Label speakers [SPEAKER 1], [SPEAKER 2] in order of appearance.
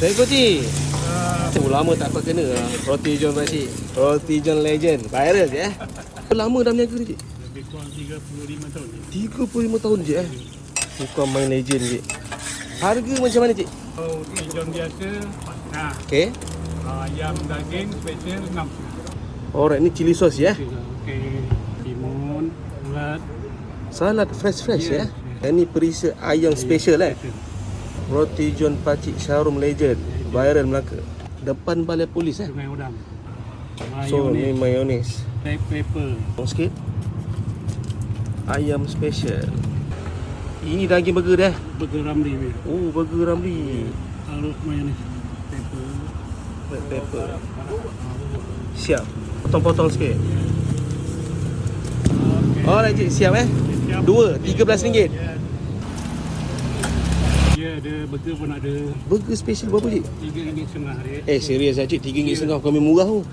[SPEAKER 1] Assalamualaikum cik. Lama tak apa kena lah. Roti John Pakcik. Roti John Legend. Viral je Lama dah berniaga ni cik?
[SPEAKER 2] Lebih kurang 35 tahun.
[SPEAKER 1] 35 tahun je Bukan main legend cik. Harga macam mana cik?
[SPEAKER 2] Kalau John biasa, nah,
[SPEAKER 1] Okey.
[SPEAKER 2] ayam daging special 6.
[SPEAKER 1] Alright, ni cili sos ya.
[SPEAKER 2] Okey, timun, ulat.
[SPEAKER 1] Salad fresh
[SPEAKER 2] Yes,
[SPEAKER 1] Ini perisa ayam special Roti John Pakcik Sharum Legend. Viral Melaka. Depan balai polis
[SPEAKER 2] Sungai Udang.
[SPEAKER 1] So ni mayonis.
[SPEAKER 2] Black pepper.
[SPEAKER 1] Sikit. Ayam special. Ini daging burger dah.
[SPEAKER 2] Burger Ramli ni.
[SPEAKER 1] Oh, burger Ramli.
[SPEAKER 2] Harus mayonis. Pepper.
[SPEAKER 1] Black pepper. Siap. Potong-potong sikit.
[SPEAKER 2] Okay.
[SPEAKER 1] Alright cik, siap
[SPEAKER 2] Siap.
[SPEAKER 1] Dua, RM13.
[SPEAKER 2] Ya, ada burger pun ada.
[SPEAKER 1] Burger special berapa cik?
[SPEAKER 2] RM3.5 hari.
[SPEAKER 1] Serius lah cik, RM3.5 kami murah tu.